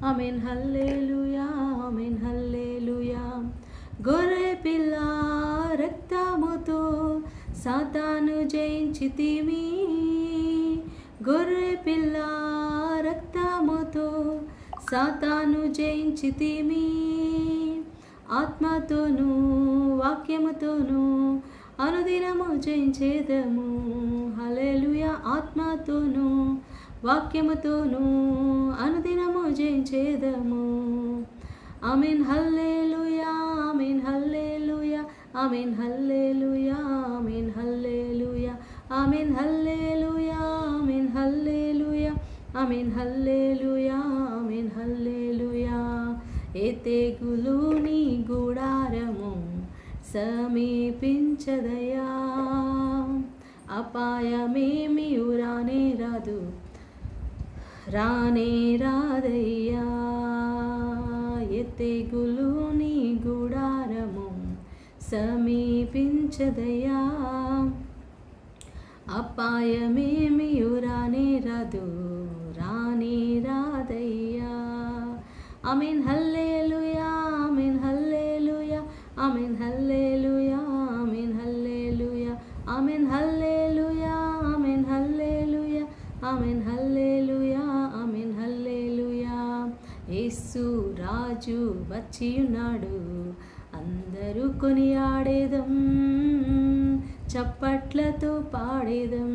Amen హల్లెలూయా ఆమెన్ హల్లెలూయా. గొర్రె పిల్ల రక్తముతో సాతాను జయించితిమి, గొర్రె పిల్ల రక్తముతో సాతాను జయించితిమి. ఆత్మతోనూ వాక్యముతోనూ అనుదినము జయించేదము. హల్లెలూయా. ఆత్మతోనూ వాక్యముతోనూ అనుదినము జయించేదము. ఆమెన్ హల్లెలూయా ఆమెన్ హల్లెలూయా ఆమెన్ హల్లెలూయా ఆమెన్ హల్లెలూయా ఆమెన్ హల్లెలూయా ఆమెన్ హల్లెలూయా ఆమెన్ హల్లెలూయా ఆమెన్ హల్లెలూయా. ఏ తెగులు నీ గుడారము సమీపించదయా, అపాయమేమి రానే రాదు రానే రాదయ్యా. ఏ తెగులు నీ గుడారము సమీపించదయా, అపాయమేమి రానే రాదు రానే రాదయ్యా. ఆమెన్ హల్లెలూయా ఆమెన్ హల్లెలూయా ఆమెన్ హల్లెలూయా ఆమెన్ హల్లెలూయా ఆమెన్ హల్లెలూయా ఆమెన్ హల్లెలూయా ఆమెన్ హల్లెలూయా ఆమెన్ హల్లెలూయా. యేసు రాజు వచ్చియున్నాడు, అందరూ కొనియాడేదం, చప్పట్లతో పాడేదం.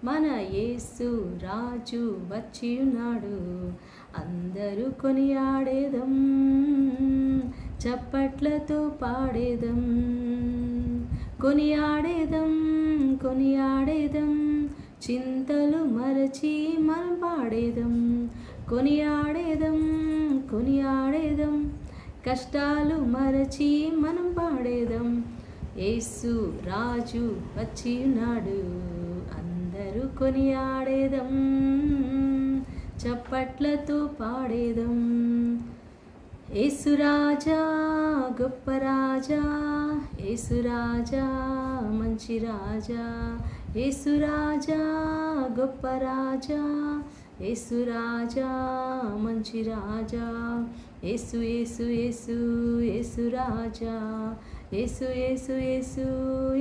మన యేసు రాజు వచ్చియున్నాడు, అందరూ కొనియాడేదం, చప్పట్లతో పాడేదం. కొనియాడేదం కొనియాడేదం, చింతలు మరచి మనం పాడేదం. కొనియాడేదం కొనియాడేదం, కష్టాలు మరచి మనం పాడేదం. యేసు రాజు వచ్చియున్నాడు, అందరూ కొనియాడేదం, చప్పట్లతో పాడేదం. యేసు రాజా గొప్ప రాజా, యేసు రాజా మంచి రాజా, యేసు రాజా గొప్ప రాజా, యేసు రాజా మంచి రాజా. యేసు యేసు యేసు యేసు రాజా, యేసు యేసు యేసు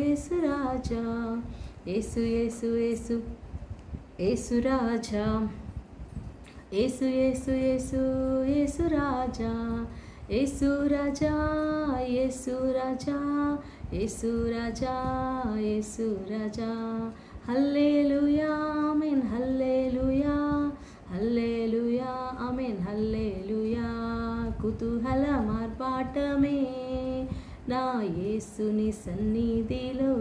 యేసు రాజా, యేసు యేసు యేసు యేసు రాజా, యేసు యేసు యేసు యేసు రాజా, యేసు రాజా యేసు రాజా యేసు రాజా యేసు రాజా. హల్లెలూయా ఆమెన్ హల్లెలూయా హల్లెలూయా ఆమెన్ హల్లెలూయా. కుతూహల మార్పాటమే నా యేసుని సన్నిధిలో,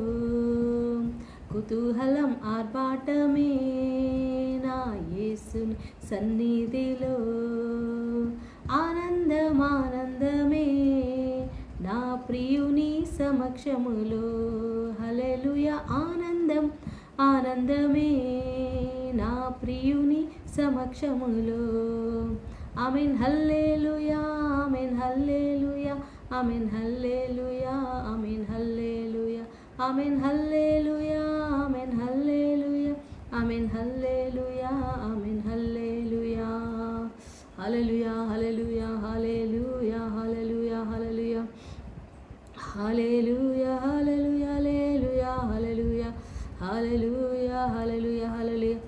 కుతూహలం ఆర్భాటమే నా యేసుని సన్నిధిలో. ఆనందం ఆనందమే నా ప్రియుని సమక్షములో. హల్లెలూయా. ఆనందం ఆనందమే నా ప్రియుని సమక్షములో. ఆమెన్ హల్లెలూయా ఆమెన్ హల్లెలూయా ఆమెన్ హల్లెలూయా ఆమెన్ హల్లెలూయా ఆమెన్ హల్లెలూయా ఆమెన్ హల్లెలూయా ఆమెన్ హల్లెలూయా ఆమెన్ హల్లెలూయా. హల్లెలూయా హల్లెలూయా హల్లెలూయా హల్లెలూయా హల్లెలూయా హల్లెలూయా హల్లెలూయా హల్లెలూయా హల్లెలూయా హల్లెలూయా హల్లెలూయా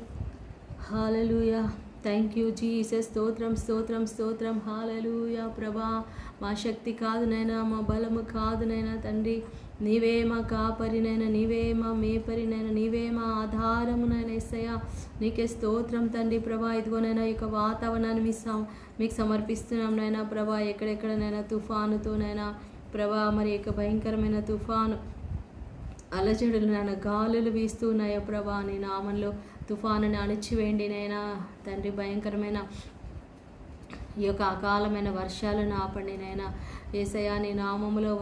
హల్లెలూయా. Thank you Jesus. స్తోత్రం స్తోత్రం స్తోత్రం. హల్లెలూయా. ప్రభా, మా శక్తి కాదు నైనా, మా బలము కాదు నైనా తండ్రి, నీవే మా కాపరినైనా, నీవే మా మేపరినైనా, నీవే మా ఆధారమునైనా యేసయ్యా. నీకే స్తోత్రం తండ్రి. ప్రభా, ఇదిగోనైనా ఈ యొక్క వాతావరణాన్ని మీకు సమర్పిస్తున్నాం నైనా ప్రభా. ఎక్కడెక్కడనైనా తుఫానుతోనైనా ప్రభా, మరి యొక్క భయంకరమైన తుఫాను అలజడులు నైనా గాలులు వీస్తూ ఉన్నాయో ప్రభా, నీ నామంలో తుఫానుని అణిచివేయండి నైనా తండ్రి. భయంకరమైన ఈ యొక్క అకాలమైన వర్షాలను ఆపండి నైనా యేసయ్యా. నీ నామములో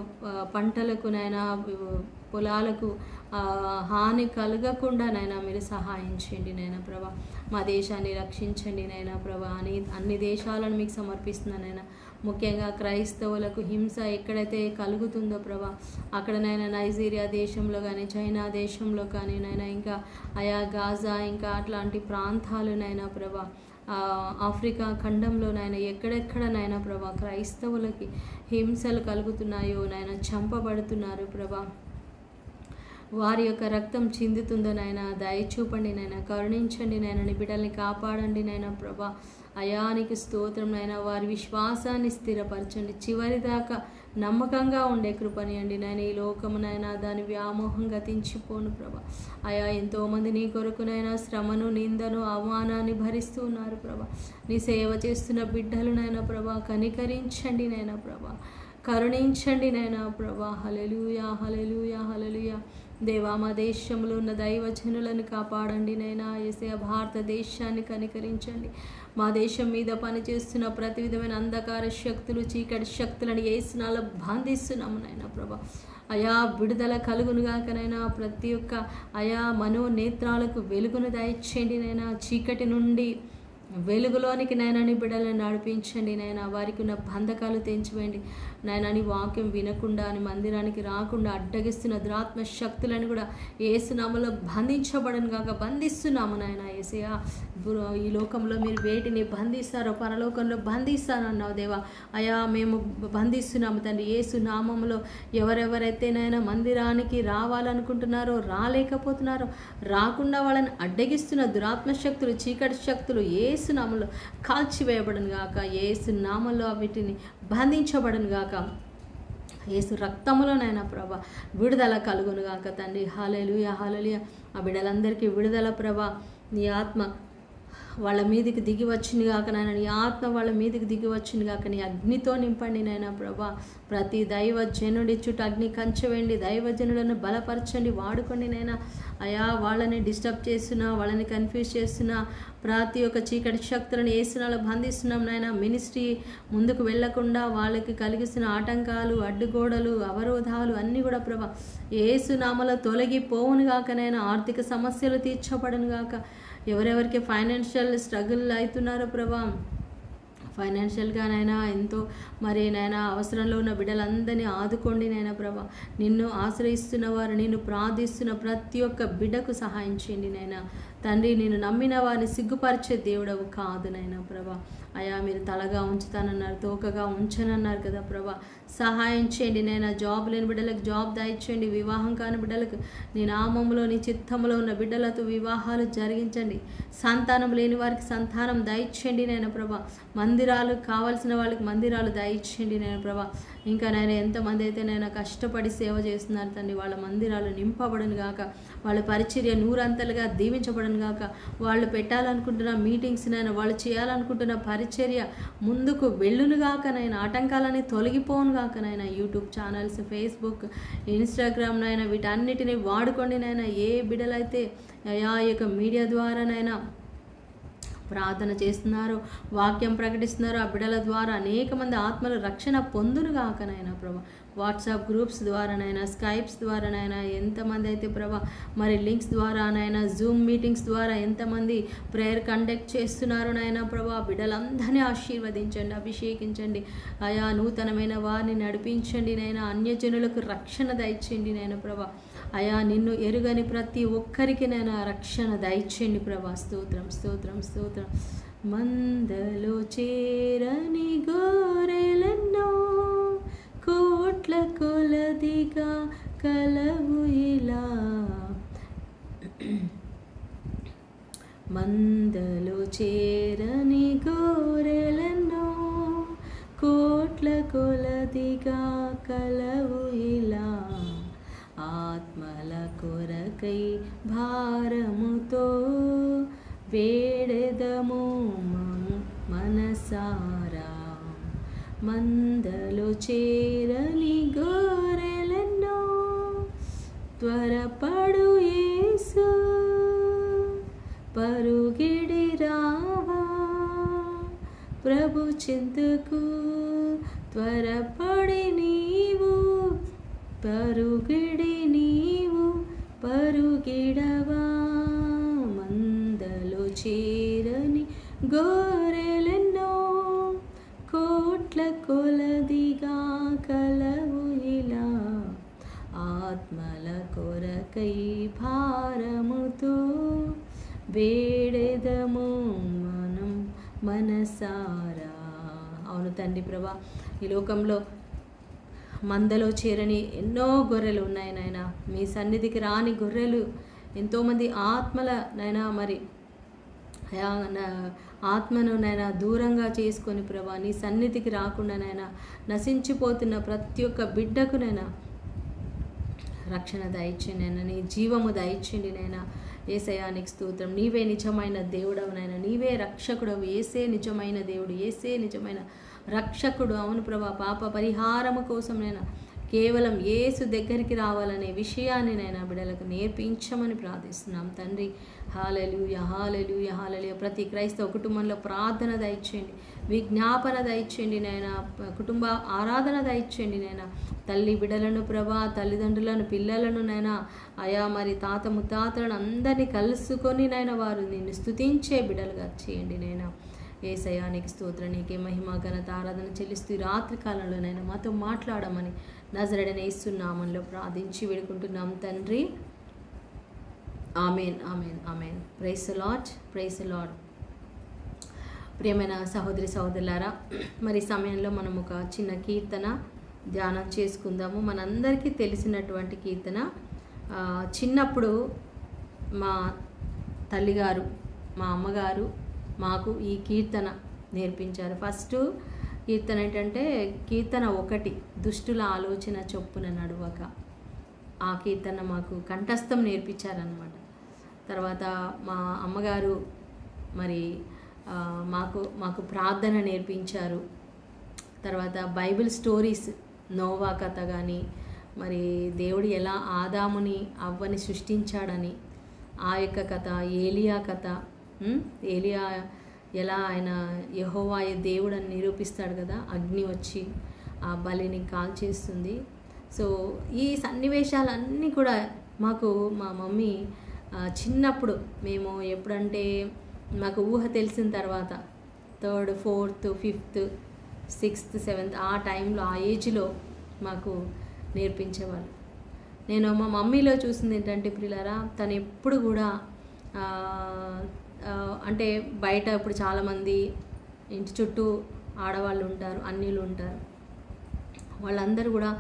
పంటలకు నైనా పొలాలకు హాని కలగకుండా నైనా మీరు సహాయం చేయండి నైనా ప్రభా. మా దేశాన్ని రక్షించండి నైనా ప్రభా. అన్ని దేశాలను మీకు సమర్పిస్తున్నానైనా. ముఖ్యంగా క్రైస్తవులకు హింస ఎక్కడైతే కలుగుతుందో ప్రభా, అక్కడనైనా నైజీరియా దేశంలో కానీ, చైనా దేశంలో కానీ నైనా, ఇంకా ఆయా గాజా ఇంకా అట్లాంటి ప్రాంతాలునైనా ప్రభా, ఆఫ్రికా ఖండంలో నాయన ఎక్కడెక్కడ నాయన ప్రభా క్రైస్తవులకి హింసలు కలుగుతున్నాయో నాయన, చంపబడుతున్నారు ప్రభా, వారి యొక్క రక్తం చిందుతుందో నాయన దయచూపండి నాయన, కరుణించండి నాయన, నీ బిడ్డల్ని కాపాడండి నాయన ప్రభా. అయానికి స్తోత్రం నాయన, వారి విశ్వాసాన్ని స్థిరపరచండి, చివరి దాకా నమ్మకంగా ఉండే కృపనియండి నాయన. ఈ లోకమునైనా దాని వ్యామోహం గతించిపోను ప్రభా. అయా ఎంతోమంది నీ కొరకునైనా శ్రమను, నిందను, అవమానాన్ని భరిస్తూ ఉన్నారు ప్రభా. నీ సేవ చేస్తున్న బిడ్డలు నాయన ప్రభా, కనికరించండి నాయన ప్రభా, కరుణించండి నాయన ప్రభా. హల్లెలూయా, హల్లెలూయా, హల్లెలూయా. దేవా, మా దేశంలో ఉన్న దైవజనులను కాపాడండి నైనా. యేసయ్య, భారతదేశాన్ని కనికరించండి. మా దేశం మీద పనిచేస్తున్న ప్రతి విధమైన అంధకార శక్తులు, చీకటి శక్తులను యేసునామములో బంధిస్తున్నాము నైనా ప్రభా. అయా విడుదల కలుగునుగాకనైనా, ప్రతి ఒక్క అయా మనోనేత్రాలకు వెలుగును దయచేయండి నైనా. చీకటి నుండి వెలుగులోనికి నైనా నీ బిడ్డలను నడిపించండి నైనా. వారికి ఉన్న బంధకాలు తెంచివేయండి నాయన. నీ వాక్యం వినకుండా, నీ మందిరానికి రాకుండా అడ్డగిస్తున్న దురాత్మ శక్తులను కూడా యేసునామములో బంధించబడను గాక. బంధిస్తున్నాము నాయన. యేసయ్యా, ఈ లోకంలో మీరు వేటిని బంధిస్తారో పరలోకంలో బంధిస్తానన్నావు దేవా. అయా మేము బంధిస్తున్నాము తండ్రి. యేసు నామములో ఎవరెవరైతే నాయన మందిరానికి రావాలనుకుంటున్నారో, రాలేకపోతున్నారో, రాకుండా వాళ్ళని అడ్డగిస్తున్న దురాత్మ శక్తులు, చీకటి శక్తులు యేసు నామములో కాల్చివేయబడను గాక. యేసు నామములో వీటిని బంధించబడను గాక. యేసు రక్తములోనైనా ప్రభా విడుదల కలుగును గాక తండ్రి. హల్లెలూయా, హల్లెలూయా. ఆ బిడ్డలందరికీ విడుదల ప్రభా. నీ ఆత్మ వాళ్ళ మీదకి దిగి వచ్చింది కాక నాయన, నీ ఆత్మ వాళ్ళ మీదకి దిగి వచ్చింది కాక, నీ అగ్నితో నింపండి నాయన ప్రభా. ప్రతి దైవజనుడి చుట్టూ అగ్ని కంచెవేయండి, దైవజనులను బలపరచండి, వాడుకోండి నాయన. అయా వాళ్ళని డిస్టర్బ్ చేస్తున్నా, వాళ్ళని కన్ఫ్యూజ్ చేస్తున్నా, ప్రతి ఒక్క చీకటి శక్తులను యేసునామములో బంధిస్తున్నాం నాయన. మినిస్ట్రీ ముందుకు వెళ్లకుండా వాళ్ళకి కలిగిస్తున్న ఆటంకాలు, అడ్డుగోడలు, అవరోధాలు అన్నీ కూడా ప్రభా యేసునామములో తొలగిపోవును గాక నాయన. ఆర్థిక సమస్యలు తీర్చబడను గాక. ఎవరెవరికి ఫైనాన్షియల్ స్ట్రగుల్ అవుతున్నారో ప్రభా, ఫైనాన్షియల్గా నైనా ఎంతో మరి నైనా అవసరంలో ఉన్న బిడ్డలందరినీ ఆదుకోండి నైనా ప్రభా. నిన్ను ఆశ్రయిస్తున్న వారు, నిన్ను ప్రార్థిస్తున్న ప్రతి ఒక్క బిడ్డకు సహాయం చేయండి నైనా తండ్రి. నేను నమ్మిన వారిని సిగ్గుపరిచే దేవుడవు కాదు నైనా ప్రభా. అయా మీరు తలగా ఉంచుతానన్నారు, తోకగా ఉంచనన్నారు కదా ప్రభా. సహాయం చేయండి నైనా. జాబ్ లేని బిడ్డలకు జాబ్ దయచేయండి. వివాహం కాని బిడ్డలకు నీ నామములో, నీ చిత్తములో ఉన్న బిడ్డలతో వివాహాలు జరిగించండి. సంతానం లేని వారికి సంతానం దయచేయండి నైనా ప్రభా. మందిరాలు కావాల్సిన వాళ్ళకి మందిరాలు దయచేయండి నైనా ప్రభా. ఇంకా నేను ఎంతమంది అయితే నేను కష్టపడి సేవ చేస్తున్నారు తండ్రి, వాళ్ళ మందిరాలు నింపబడను గాక. వాళ్ళ పరిచర్య నూరంతలుగా దీవించబడను గాక. వాళ్ళు పెట్టాలనుకుంటున్న మీటింగ్స్ నైనా, వాళ్ళు చేయాలనుకుంటున్న పరిచర్య ముందుకు వెళ్ళును గాక నైనా. ఆటంకాలని తొలగిపోను గాక నైనా. యూట్యూబ్ ఛానల్స్, ఫేస్బుక్, ఇన్స్టాగ్రామ్ నైనా వీటన్నిటిని వాడుకోండి నైనా. ఏ బిడ్డలైతే ఆ యొక్క మీడియా ద్వారానైనా ప్రార్థన చేస్తున్నారు, వాక్యం ప్రకటిస్తున్నారు, ఆ బిడ్డల ద్వారా అనేక మంది ఆత్మలు రక్షణ పొందును గాకనైనా ప్రభా. వాట్సాప్ గ్రూప్స్ ద్వారానైనా, స్కైప్స్ ద్వారానైనా ఎంతమంది అయితే ప్రభా మరి లింక్స్ ద్వారానైనా, జూమ్ మీటింగ్స్ ద్వారా ఎంతమంది ప్రేయర్ కండక్ట్ చేస్తున్నారు నైనా ప్రభా. బిడ్డలందరినీ ఆశీర్వదించండి, అభిషేకించండి. ఆయా నూతనమైన వారిని నడిపించండి నైనా. అన్యజనులకు రక్షణ దయచేయండి నైనా ప్రభా. అయా నిన్ను ఎరుగని ప్రతి ఒక్కరికి నేను రక్షణ దయచేయండి ప్రభా. స్తోత్రం, స్తోత్రం, స్తోత్రం. మందలో చేరని గోరెలెన్నో కోట్ల కొలదిగా కలవు ఇలా. మందలో చేరని గోరెలెన్నో కోట్ల కొలదిగా కలవు ఇలా. ఆత్మల కొరకై భారముతో వేడెదము మనసారా. మందలో చేరని గోరెలెన్నో త్వరపడు యేసు పరుగిడి రావా. ప్రభు చింతకు త్వరపడి నీవు పరుగిడి నీవు పరుగిడవా. మందలో చేరని గోరెలెన్నో కోట్ల కొలదిగా కలవు ఇలా. ఆత్మల కొరకై భారముతో వేడెదము మనం అవును తండ్రి ప్రభా, ఈ లోకంలో మందలో చేరని ఎన్నో గొర్రెలు ఉన్నాయి నాయన. మీ సన్నిధికి రాని గొర్రెలు ఎంతోమంది ఆత్మల నైనా మరి ఆత్మను నైనా దూరంగా చేసుకొని ప్రభా నీ సన్నిధికి రాకుండా నైనా నశించిపోతున్న ప్రతి ఒక్క బిడ్డకునైనా రక్షణ దయచేయండి నైనా, నీ జీవము దయచేయండి నైనా. యేసయ్యా నీకు స్తోత్రం. నీవే నిజమైన దేవుడవు నైనా, నీవే రక్షకుడవు. యేసే నిజమైన దేవుడు, యేసే నిజమైన రక్షకుడు. అవును ప్రభా, పాప పరిహారము కోసం నైనా కేవలం యేసు దగ్గరికి రావాలనే విషయాన్ని నైనా బిడ్డలకు నేర్పించమని ప్రార్థిస్తున్నాం తండ్రి. హల్లెలూయా, హల్లెలూయా, హల్లెలూయా. ప్రతి క్రైస్తవ కుటుంబంలో ప్రార్థన దయచేయండి, విజ్ఞాపన దయచేయండి నైనా, కుటుంబ ఆరాధన దయచేయండి నైనా. తల్లి బిడ్డలను ప్రభా, తల్లిదండ్రులను పిల్లలను నైనా, అయా మరి తాత ముత్తాతలను అందరినీ కలుసుకొని నైనా వారు నిన్ను స్తుతించే బిడ్డలుగా చేయండి నైనా. యేసయ్యా నీకు స్తోత్రం. నీకే మహిమ ఘనత ఆరాధన చెల్లిస్తూ రాత్రి కాలంలోనైనా మాతో మాట్లాడమని నజరేయుడైన యేసు నామములో ప్రార్థించి వేడుకుంటున్నాం తండ్రి. ఆమేన్, ఆమేన్, ఆమేన్. Praise the lord, praise the lord. ప్రియమైన సహోదరి సహోదరులారా, మరి సమయంలో మనం ఒక చిన్న కీర్తన ధ్యానం చేసుకుందాము. మనందరికీ తెలిసినటువంటి కీర్తన. చిన్నప్పుడు మా తల్లిగారు, మా అమ్మగారు మాకు ఈ కీర్తన నేర్పించారు. ఫస్ట్ కీర్తన ఏంటంటే కీర్తన 1, దుష్టుల ఆలోచన చొప్పున నడువక. ఆ కీర్తన మాకు కంఠస్థం నేర్పించారనమాట. తర్వాత మా అమ్మగారు మరి మాకు ప్రార్థన నేర్పించారు. తర్వాత బైబిల్ స్టోరీస్, నోవా కథ కానీ, మరి దేవుడు ఎలా ఆదాముని అవ్వని సృష్టించాడని ఆ యొక్క కథ, ఏలియా కథ, ఏలియా ఎలా ఆయన యెహోవా దేవుడు అని నిరూపిస్తాడు కదా, అగ్ని వచ్చి ఆ బలిని కాల్చేస్తుంది. సో ఈ సన్నివేశాలన్నీ కూడా మాకు మా మమ్మీ చిన్నప్పుడు, మేము ఎప్పుడంటే మాకు ఊహ తెలిసిన తర్వాత 3rd, 4th, 5th, 6th, 7th ఆ టైంలో, ఆ ఏజ్లో మాకు నేర్పించేవాళ్ళు. నేను మా మమ్మీలో చూసింది ఏంటంటే ప్రియులారా, తను ఎప్పుడు కూడా అంటే బయట ఇప్పుడు చాలామంది ఇంటి చుట్టూ ఆడవాళ్ళు ఉంటారు, అన్యులు ఉంటారు. వాళ్ళందరూ కూడా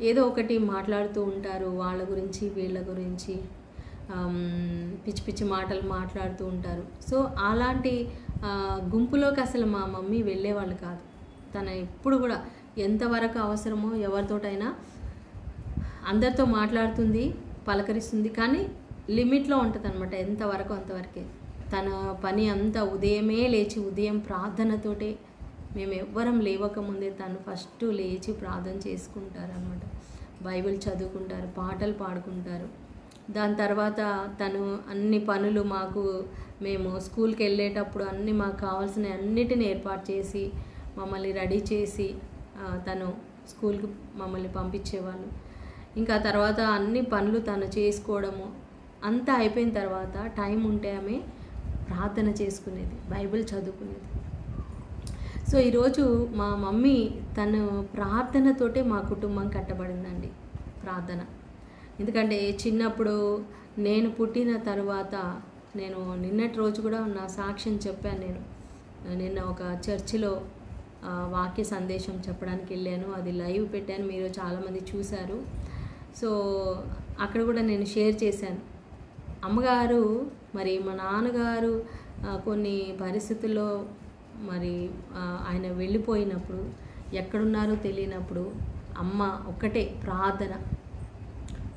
ఏదో ఒకటి మాట్లాడుతూ ఉంటారు, వాళ్ళ గురించి వీళ్ళ గురించి పిచ్చి పిచ్చి మాటలు మాట్లాడుతూ ఉంటారు. సో అలాంటి గుంపులోకి అసలు మా మమ్మీ వెళ్ళేవాళ్ళు కాదు. తను ఎప్పుడు కూడా ఎంతవరకు అవసరమో ఎవరితోటైనా అందరితో మాట్లాడుతుంది, పలకరిస్తుంది, కానీ లిమిట్లో ఉంటుంది అనమాట. ఎంతవరకు అంతవరకే. తన పని అంతా ఉదయమే లేచి, ఉదయం ప్రార్థనతోటే, మేము ఎవ్వరం లేవకముందే తను ఫస్ట్ లేచి ప్రార్థన చేసుకుంటారు అనమాట. బైబిల్ చదువుకుంటారు, పాటలు పాడుకుంటారు. దాని తర్వాత తను అన్ని పనులు మాకు, మేము స్కూల్కి వెళ్ళేటప్పుడు అన్నీ మాకు కావాల్సిన అన్నిటిని ఏర్పాటు చేసి మమ్మల్ని రెడీ చేసి తను స్కూల్కి మమ్మల్ని పంపించేవాళ్ళు. ఇంకా తర్వాత అన్ని పనులు తను చేసుకోవడము అంతా అయిపోయిన తర్వాత టైం ఉంటే ఆమె ప్రార్థన చేసుకునేది, బైబిల్ చదువుకునేది. సో ఈరోజు మా మమ్మీ తను ప్రార్థనతోటే మా కుటుంబం కట్టబడిందండి. ప్రార్థన. ఎందుకంటే చిన్నప్పుడు నేను పుట్టిన తర్వాత, నేను నిన్నటి రోజు కూడా నా సాక్ష్యం చెప్పాను. నేను నిన్న ఒక చర్చిలో వాక్య సందేశం చెప్పడానికి వెళ్ళాను, అది లైవ్ పెట్టాను, మీరు చాలామంది చూశారు. సో అక్కడ కూడా నేను షేర్ చేశాను. అమ్మగారు మరి మా నాన్నగారు కొన్ని పరిస్థితుల్లో మరి ఆయన వెళ్ళిపోయినప్పుడు, ఎక్కడున్నారో తెలియనప్పుడు అమ్మ ఒక్కటే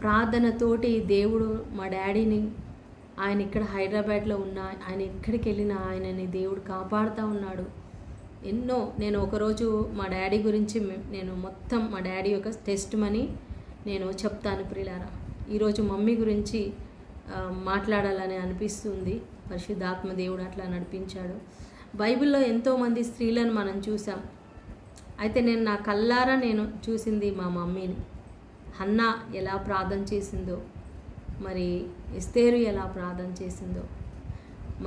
ప్రార్థనతోటి దేవుడు మా డాడీని, ఆయన ఇక్కడ హైదరాబాద్లో ఉన్న, ఆయన ఎక్కడికి వెళ్ళినా ఆయనని దేవుడు కాపాడుతూ ఉన్నాడు. ఎన్నో, నేను ఒకరోజు మా డాడీ గురించి నేను మొత్తం మా డాడీ యొక్క టెస్ట్ మనీ నేను చెప్తాను ప్రియులారా. ఈరోజు మమ్మీ గురించి మాట్లాడాలని అనిపిస్తుంది. పరిశుద్ధాత్మ దేవుడు అట్లా నడిపించాడు. బైబిల్లో ఎంతోమంది స్త్రీలను మనం చూసాం. అయితే నేను నా కళ్ళారా నేను చూసింది మా మమ్మీని. హన్నా ఎలా ప్రార్థన చేసిందో, మరి ఎస్తేరు ఎలా ప్రార్థన చేసిందో,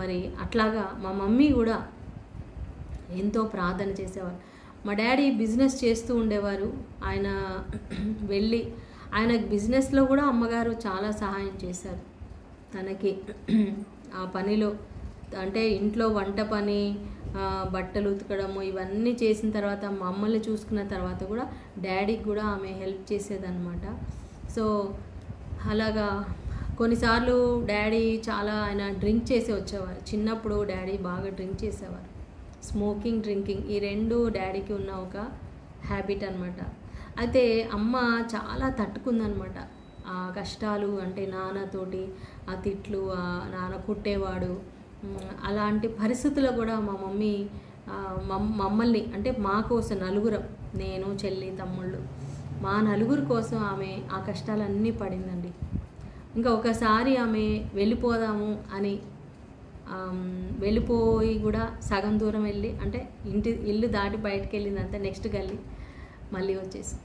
మరి అట్లాగా మా మమ్మీ కూడా ఎంతో ప్రార్థన చేసేవారు. మా డాడీ బిజినెస్ చేస్తూ ఉండేవారు. ఆయన వెళ్ళి ఆయన బిజినెస్లో కూడా అమ్మగారు చాలా సహాయం చేశారు తనకి. ఆ పనిలో అంటే ఇంట్లో వంట పని, బట్టలు ఉతకడము ఇవన్నీ చేసిన తర్వాత మమ్మల్ని చూసుకున్న తర్వాత కూడా డాడీకి కూడా ఆమె హెల్ప్ చేసేదన్నమాట. సో అలాగా కొన్నిసార్లు డాడీ చాలా ఆయన డ్రింక్ చేసి వచ్చేవారు. చిన్నప్పుడు డాడీ బాగా డ్రింక్ చేసేవారు. స్మోకింగ్, డ్రింకింగ్ ఈ రెండు డాడీకి ఉన్న ఒక హ్యాబిట్ అనమాట. అయితే అమ్మ చాలా తట్టుకుందనమాట ఆ కష్టాలు. అంటే నాన్నతోటి ఆ తిట్లు, నాన్న కుట్టేవాడు. అలాంటి పరిస్థితుల్లో కూడా మా మమ్మీ మమ్మల్ని అంటే మా కోసం నలుగురం, నేను, చెల్లి, తమ్ముళ్ళు, మా నలుగురు కోసం ఆమె ఆ కష్టాలన్నీ పడిందండి. ఇంకా ఒకసారి ఆమె వెళ్ళిపోదాము అని వెళ్ళిపోయి కూడా సగం దూరం వెళ్ళి, అంటే ఇల్లు దాటి బయటకు వెళ్ళిందంటే నెక్స్ట్ గల్లీ మళ్ళీ వచ్చేసి,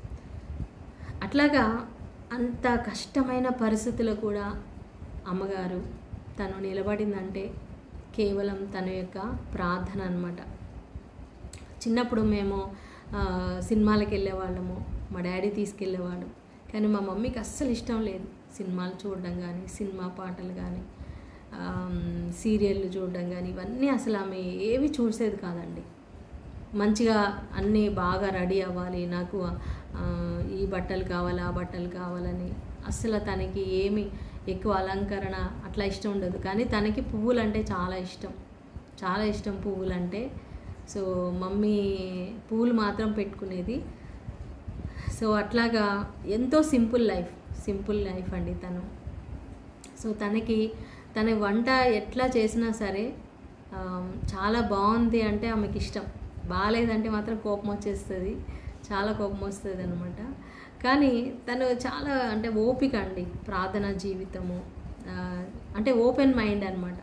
అట్లాగా అంత కష్టమైన పరిస్థితుల్లో కూడా అమ్మగారు తను నిలబడిందంటే కేవలం తన యొక్క ప్రార్థన అన్నమాట. చిన్నప్పుడు మేము సినిమాలకు వెళ్ళేవాళ్ళము, మా డాడీ తీసుకెళ్ళేవాడు. కానీ మా మమ్మీకి అస్సలు ఇష్టం లేదు సినిమాలు చూడడం కానీ, సినిమా పాటలు కానీ, సీరియళ్ళు చూడడం కానీ, ఇవన్నీ అసలు ఆమె ఏవి చూసేది కాదండి. మంచిగా అన్నీ బాగా రెడీ అవ్వాలి, నాకు ఈ బట్టలు కావాలి, ఆ బట్టలు కావాలని అస్సలు తనకి ఏమి ఎక్కువ అలంకరణ అట్లా ఇష్టం ఉండదు. కానీ తనకి పువ్వులు అంటే చాలా ఇష్టం, చాలా ఇష్టం పువ్వులంటే. సో మమ్మీ పువ్వులు మాత్రం పెట్టుకునేది. సో అట్లాగా ఎంతో సింపుల్ లైఫ్ అండి తను. సో తన వంట ఎట్లా చేసినా సరే చాలా బాగుంది అంటే ఆమెకి ఇష్టం, బాగాలేదంటే మాత్రం కోపం వచ్చేస్తుంది, చాలా కోపం వస్తుంది అనమాట. కానీ తను చాలా అంటే ఓపిక అండి, ప్రార్థనా జీవితము, అంటే ఓపెన్ మైండ్ అనమాట.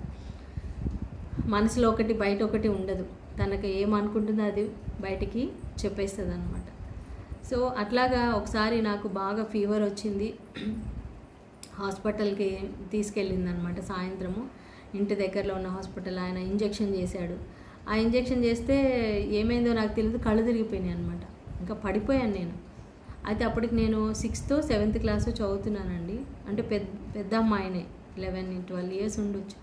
మనసులో ఒకటి బయట ఒకటి ఉండదు, తనకు ఏమనుకుంటుందో అది బయటికి చెప్పేస్తుంది అనమాట. సో అట్లాగా ఒకసారి నాకు బాగా ఫీవర్ వచ్చింది, హాస్పిటల్కి తీసుకెళ్ళిందనమాట. సాయంత్రము ఇంటి దగ్గరలో ఉన్న హాస్పిటల్ ఆయన ఇంజెక్షన్ చేశాడు. ఆ ఇంజెక్షన్ చేస్తే ఏమైందో నాకు తెలియదు, కళ్ళు తిరిగిపోయినాయి అనమాట. ఇంకా పడిపోయాను నేను. అయితే అప్పటికి నేను 6th, 7th క్లాసు చదువుతున్నానండి. అంటే పెద్ద అమ్మాయినే, 11-12 years ఉండొచ్చు.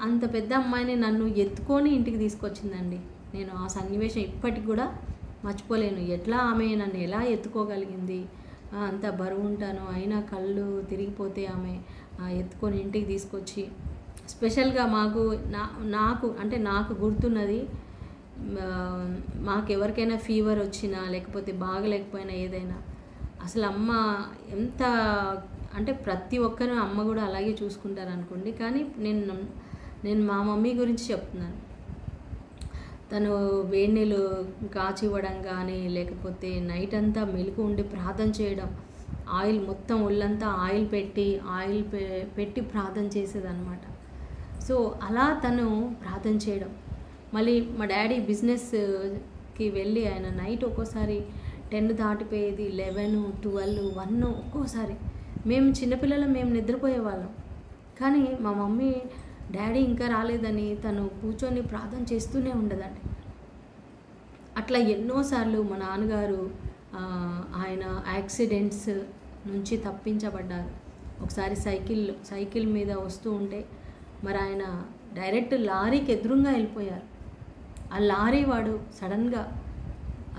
అంత పెద్ద అమ్మాయిని నన్ను ఎత్తుకొని ఇంటికి తీసుకొచ్చిందండి. నేను ఆ సన్నివేశం ఇప్పటికి కూడా మర్చిపోలేను. ఎట్లా ఆమె నన్ను ఎలా ఎత్తుకోగలిగింది, అంత బరువు ఉంటాను అయినా కళ్ళు తిరిగిపోతే ఆమె ఎత్తుకొని ఇంటికి తీసుకొచ్చి, స్పెషల్గా నాకు గుర్తున్నది, మాకు ఎవరికైనా ఫీవర్ వచ్చినా లేకపోతే బాగలేకపోయినా ఏదైనా అసలు అమ్మ ఎంత అంటే ప్రతి ఒక్కరు అమ్మ కూడా అలాగే చూసుకుంటారు అనుకోండి. కానీ నేను మా మమ్మీ గురించి చెప్తున్నాను. తను వేడి నీళ్ళు కాచి ఇవ్వడం కానీ, లేకపోతే నైట్ అంతా మెలకు ఉండి ప్రార్థన చేయడం, ఆయిల్ మొత్తం ఒళ్ళంతా ఆయిల్ పెట్టి ప్రార్థన చేసేదన్నమాట. సో అలా తను ప్రార్థన చేయడం. మళ్ళీ మా డాడీ బిజినెస్కి వెళ్ళి ఆయన నైట్ ఒక్కోసారి 10 దాటిపోయేది, 11, 12, 1 ఒక్కోసారి. మేము చిన్నపిల్లలు మేము నిద్రపోయేవాళ్ళం. కానీ మా మమ్మీ డాడీ ఇంకా రాలేదని తను కూర్చొని ప్రార్థన చేస్తూనే ఉండదండి. అట్లా ఎన్నోసార్లు మా నాన్నగారు ఆయన యాక్సిడెంట్స్ నుంచి తప్పించబడ్డారు. ఒకసారి సైకిల్ మీద వస్తూ ఉంటే మరి ఆయన డైరెక్ట్ లారీకి ఎదురుగా వెళ్ళిపోయారు. ఆ లారీ వాడు సడన్గా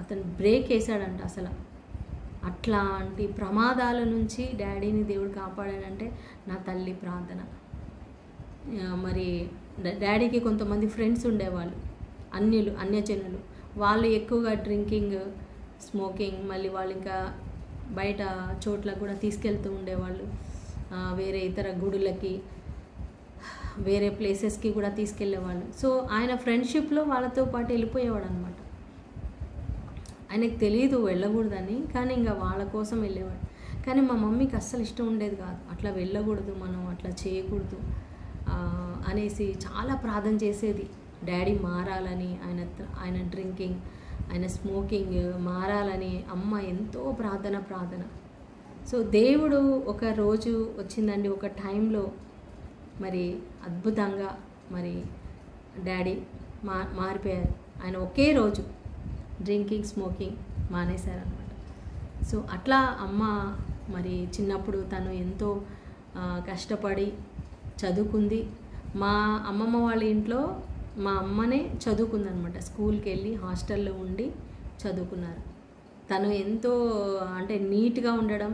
అతను బ్రేక్ వేసాడంట. అసలు అట్లాంటి ప్రమాదాల నుంచి డాడీని దేవుడు కాపాడాడంటే నా తల్లి ప్రార్థన. మరి డాడీకి కొంతమంది ఫ్రెండ్స్ ఉండేవాళ్ళు, అన్యజనులు. వాళ్ళు ఎక్కువగా డ్రింకింగ్, స్మోకింగ్, మళ్ళీ వాళ్ళు ఇంకా బయట చోట్లకు కూడా తీసుకెళ్తూ ఉండేవాళ్ళు. వేరే ఇతర గుడులకి, వేరే ప్లేసెస్కి కూడా తీసుకెళ్ళేవాళ్ళు. సో ఆయన ఫ్రెండ్షిప్లో వాళ్ళతో పాటు వెళ్ళిపోయేవాడు అనమాట. ఆయనకు తెలియదు వెళ్ళకూడదని, కానీ ఇంకా వాళ్ళ కోసం వెళ్ళేవాడు. కానీ మా మమ్మీకి అస్సలు ఇష్టం ఉండేది కాదు, అట్లా వెళ్ళకూడదు, మనం అట్లా చేయకూడదు అనేసి చాలా ప్రార్థన చేసేది. డాడీ మారాలని, ఆయన డ్రింకింగ్, ఆయన స్మోకింగ్ మారాలని అమ్మ ఎంతో ప్రార్థన. సో దేవుడు ఒక రోజు వచ్చిందండి, ఒక టైంలో మరి అద్భుతంగా మరి డాడీ మారిపోయారు. ఆయన ఒకే రోజు డ్రింకింగ్, స్మోకింగ్ మానేశారనమాట. సో అట్లా అమ్మ మరి చిన్నప్పుడు తను ఎంతో కష్టపడి చదువుకుంది. మా అమ్మమ్మ వాళ్ళ ఇంట్లో మా అమ్మనే చదువుకుందనమాట. స్కూల్కి వెళ్ళి హాస్టల్లో ఉండి చదువుకున్నారు. తను ఎంతో అంటే నీట్గా ఉండడం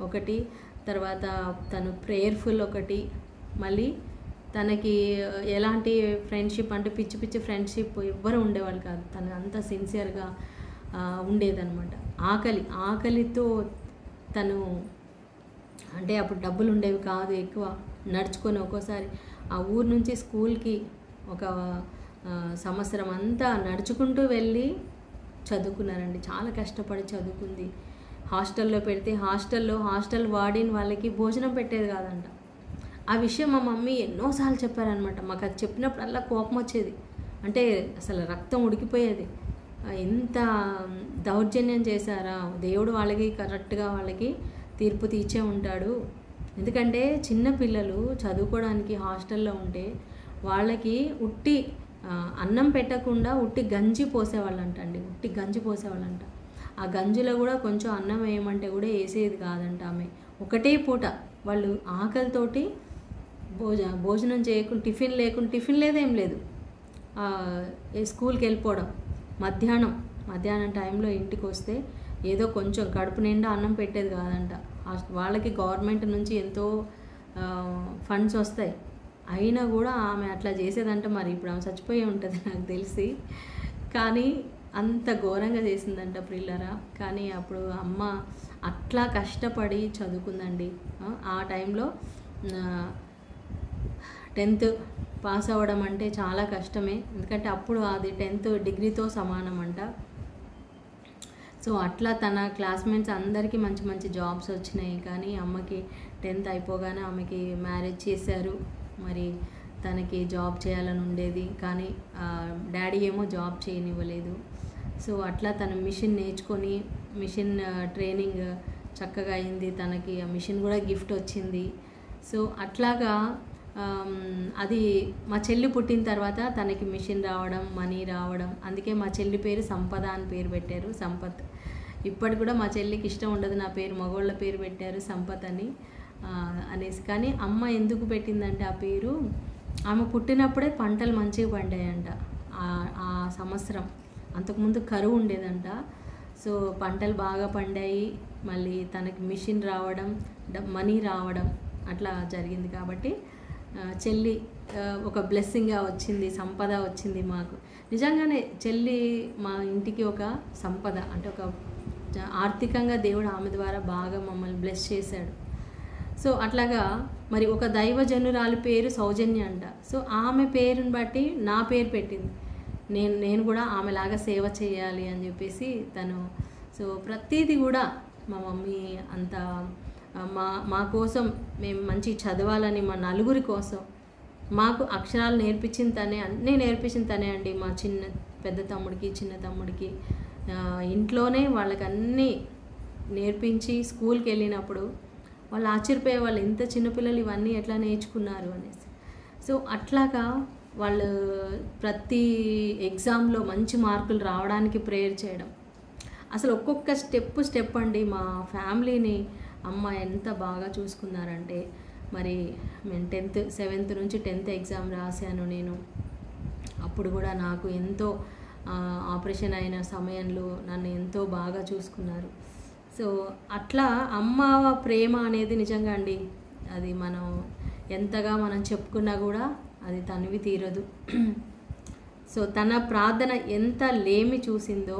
ఒకటి, తర్వాత తను ప్రేయర్ఫుల్ ఒకటి, మళ్ళీ తనకి ఎలాంటి ఫ్రెండ్షిప్ అంటే పిచ్చి పిచ్చి ఫ్రెండ్షిప్ ఎవ్వరు ఉండేవాళ్ళు కాదు. తను అంత సిన్సియర్గా ఉండేదన్నమాట. ఆకలితో తను అంటే అప్పుడు డబ్బులు ఉండేవి కాదు ఎక్కువ, నడుచుకొని ఒక్కోసారి ఆ ఊరు నుంచి స్కూల్కి ఒక సంవత్సరం అంతా నడుచుకుంటూ వెళ్ళి చదువుకున్నారండి. చాలా కష్టపడి చదువుకుంది. హాస్టల్లో పెడితే హాస్టల్ వార్డెన్ వాళ్ళకి భోజనం పెట్టేది కాదంట. ఆ విషయం మా మమ్మీ ఎన్నోసార్లు చెప్పారనమాట. మాకు అది చెప్పినప్పుడల్లా కోపం వచ్చేది. అంటే అసలు రక్తం ఉడికిపోయేది. ఎంత దౌర్జన్యం చేశారా, దేవుడు వాళ్ళకి కరెక్ట్గా వాళ్ళకి తీర్పు తీర్చే ఉంటాడు. ఎందుకంటే చిన్న పిల్లలు చదువుకోవడానికి హాస్టల్లో ఉంటే వాళ్ళకి ఉట్టి అన్నం పెట్టకుండా ఉట్టి గంజి పోసేవాళ్ళంట అండి. ఉట్టి గంజి పోసేవాళ్ళంట. ఆ గంజిలో కూడా కొంచెం అన్నం వేయమంటే కూడా వేసేది కాదంట ఆమె. ఒకటే పూట వాళ్ళు ఆకలితోటి భోజనం చేయకుండా టిఫిన్ లేదేం లేదు, స్కూల్కి వెళ్ళిపోవడం. మధ్యాహ్నం టైంలో ఇంటికి వస్తే ఏదో కొంచెం కడుపు నిండా అన్నం పెట్టేది కాదంట. వాళ్ళకి గవర్నమెంట్ నుంచి ఎంతో ఫండ్స్ వస్తాయి, అయినా కూడా ఆమె అట్లా చేసేదంట. మరి ఇప్పుడు ఆమె చచ్చిపోయి ఉంటుంది నాకు తెలిసి, కానీ అంత ఘోరంగా చేసిందంట ప్రిల్లరా. కానీ అప్పుడు అమ్మ అట్లా కష్టపడి చదువుకుందండి. ఆ టైంలో 10th పాస్ అవ్వడం అంటే చాలా కష్టమే, ఎందుకంటే అప్పుడు అది 10th డిగ్రీతో సమానం అంట. సో అట్లా తన క్లాస్మేట్స్ అందరికీ మంచి మంచి జాబ్స్ వచ్చినాయి. కానీ అమ్మకి 10th అయిపోగానే ఆమెకి మ్యారేజ్ చేశారు. మరి తనకి జాబ్ చేయాలని ఉండేది, కానీ డాడీ ఏమో జాబ్ చేయనివ్వలేదు. సో అట్లా తను మిషన్ నేర్చుకొని మిషన్ ట్రైనింగ్ చక్కగా అయింది. తనకి ఆ మిషన్ కూడా గిఫ్ట్ వచ్చింది. సో అట్లాగా అది మా చెల్లి పుట్టిన తర్వాత తనకి మిషన్ రావడం, మనీ రావడం, అందుకే మా చెల్లి పేరు సంపద అని పేరు పెట్టారు, సంపత్. ఇప్పటి కూడా మా చెల్లికి ఇష్టం ఉండదు నా పేరు, మగోళ్ళ పేరు పెట్టారు సంపత్ అనేసి. కానీ అమ్మ ఎందుకు పెట్టిందంటే ఆ పేరు, ఆమె పుట్టినప్పుడే పంటలు మంచిగా పండాయంట ఆ సంవత్సరం. అంతకుముందు కరువు ఉండేదంట. సో పంటలు బాగా పండాయి, మళ్ళీ తనకి మిషన్ రావడం, మనీ రావడం అట్లా జరిగింది. కాబట్టి చెల్లి ఒక బ్లెస్సింగ్గా వచ్చింది, సంపద వచ్చింది మాకు. నిజంగానే చెల్లి మా ఇంటికి ఒక సంపద, అంటే ఒక ఆర్థికంగా దేవుడు ఆమె ద్వారా బాగా మమ్మల్ని బ్లెస్ చేశాడు. సో అట్లాగా మరి ఒక దైవజనురాలి పేరు సౌజన్య అంట. సో ఆమె పేరుని బట్టి నా పేరు పెట్టింది. నేను కూడా ఆమెలాగా సేవ చేయాలి అని చెప్పేసి తను. సో ప్రతిదీ కూడా మా మమ్మీ అంత మా కోసం మేము మంచి చదవాలని, మా నలుగురి కోసం మాకు అక్షరాలు నేర్పించిన తనే, అన్నీ నేర్పించిన తనే అండి. మా పెద్ద తమ్ముడికి చిన్న తమ్ముడికి ఇంట్లోనే వాళ్ళకి అన్నీ నేర్పించి స్కూల్కి వెళ్ళినప్పుడు వాళ్ళు ఆశ్చర్యపోయే వాళ్ళు, ఇంత చిన్నపిల్లలు ఇవన్నీ ఎట్లా నేర్చుకున్నారు అనేసి. సో అట్లాగా వాళ్ళు ప్రతి ఎగ్జామ్లో మంచి మార్కులు రావడానికి ప్రేయర్ చేయడం. అసలు ఒక్కొక్క స్టెప్ అండి. మా ఫ్యామిలీని అమ్మ ఎంత బాగా చూసుకున్నారంటే, మరి నేను 7th నుంచి 10th ఎగ్జామ్ రాశాను నేను. అప్పుడు కూడా నాకు ఎంతో ఆపరేషన్ అయిన సమయంలో నన్ను ఎంతో బాగా చూసుకున్నారు. సో అట్లా అమ్మ ప్రేమ అనేది నిజంగా అండి, అది మనం ఎంతగా మనం చెప్పుకున్నా కూడా అది తనివి తీరదు. సో తన ప్రార్థన ఎంత లేమి చూసిందో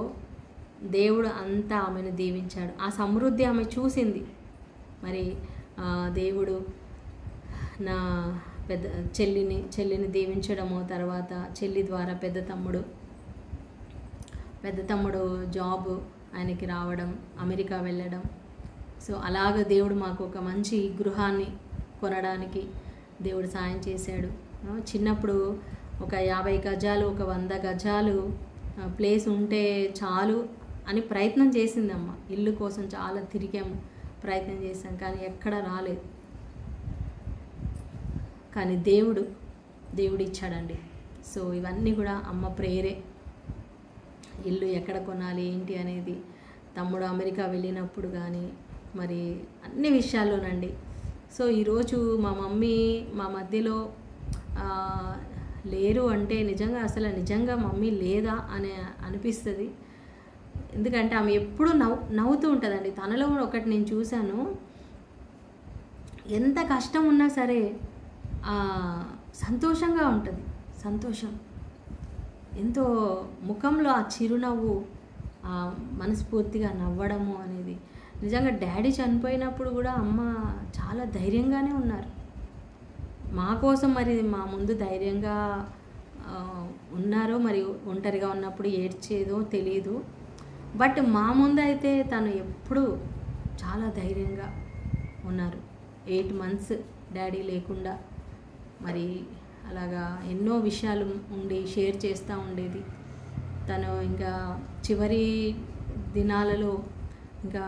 దేవుడు అంతా ఆమెను దీవించాడు. ఆ సమృద్ధి ఆమె చూసింది. మరి దేవుడు నా చెల్లిని దీవించడము, తర్వాత చెల్లి ద్వారా పెద్ద తమ్ముడు జాబ్ ఆయనకి రావడం, అమెరికా వెళ్ళడం. సో అలాగ దేవుడు మాకు ఒక మంచి గృహాన్ని కొనడానికి దేవుడు సాయం చేశాడు. చిన్నప్పుడు ఒక 50 గజాలు, ఒక 100 గజాలు ప్లేస్ ఉంటే చాలు అని ప్రయత్నం చేసిందమ్మ. ఇల్లు కోసం చాలా తిరిగాము, ప్రయత్నం చేశాం, కానీ ఎక్కడ రాలేదు. కానీ దేవుడు ఇచ్చాడండి. సో ఇవన్నీ కూడా అమ్మ ప్రేయరే. ఇల్లు ఎక్కడ కొనాలి ఏంటి అనేది, తమ్ముడు అమెరికా వెళ్ళినప్పుడు కానీ, మరి అన్ని విషయాల్లోనండి. సో ఈరోజు మా మమ్మీ మా మధ్యలో లేరు అంటే నిజంగా మమ్మీ లేదా అని అనిపిస్తుంది. ఎందుకంటే ఆమె ఎప్పుడూ నవ్వుతూ ఉంటుందండి. తనలో ఒకటి నేను చూశాను, ఎంత కష్టం ఉన్నా సరే సంతోషంగా ఉంటుంది. సంతోషం ఎంతో ముఖంలో ఆ చిరునవ్వు, మనస్ఫూర్తిగా నవ్వడము అనేది. నిజంగా డాడీ చనిపోయినప్పుడు కూడా అమ్మ చాలా ధైర్యంగానే ఉన్నారు మా కోసం. మరి మా ముందు ధైర్యంగా ఉన్నారో, మరి ఒంటరిగా ఉన్నప్పుడు ఏడ్చేదో తెలియదు. బట్ మా ముందు అయితే తను ఎప్పుడూ చాలా ధైర్యంగా ఉన్నారు. 8 months డాడీ లేకుండా మరి అలాగా ఎన్నో విషయాలు ఉండి షేర్ చేస్తూ ఉండేది. తను ఇంకా చివరి దినాలలో ఇంకా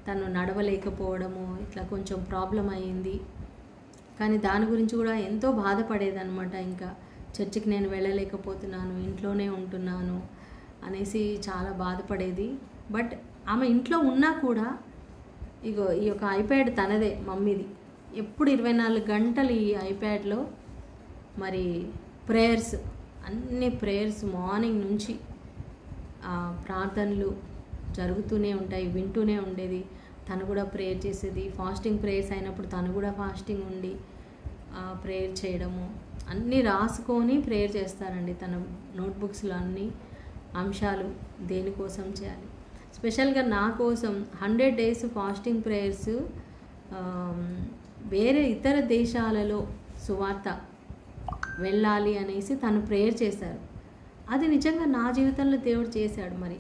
తను నడవలేకపోవడము ఇట్లా కొంచెం ప్రాబ్లం అయ్యింది. కానీ దాని గురించి కూడా ఎంతో బాధపడేదన్నమాట. ఇంకా చర్చికి నేను వెళ్ళలేకపోతున్నాను, ఇంట్లోనే ఉంటున్నాను అనేసి చాలా బాధపడేది. బట్ ఆమె ఇంట్లో ఉన్నా కూడా ఇగో ఈ యొక్క ఐప్యాడ్ తనదే, మమ్మీది. ఎప్పుడు 24 గంటలు ఈ ఐప్యాడ్లో మరి ప్రేయర్స్, అన్ని ప్రేయర్స్ మార్నింగ్ నుంచి ప్రార్థనలు జరుగుతూనే ఉంటాయి, వింటూనే ఉండేది. తను కూడా ప్రేయర్ చేసేది. ఫాస్టింగ్ ప్రేయర్స్ అయినప్పుడు తను కూడా ఫాస్టింగ్ ఉండి ప్రేయర్ చేయడము, అన్నీ రాసుకొని ప్రేయర్ చేస్తారండి. తన నోట్బుక్స్లో అన్ని అంశాలు దేనికోసం చేయాలి. స్పెషల్గా నా కోసం 100 days ఫాస్టింగ్ ప్రేయర్స్, వేరే ఇతర దేశాలలో సువార్త వెళ్ళాలి అనేసి తను ప్రేయర్ చేశారు. అది నిజంగా నా జీవితంలో దేవుడు చేశాడు. మరి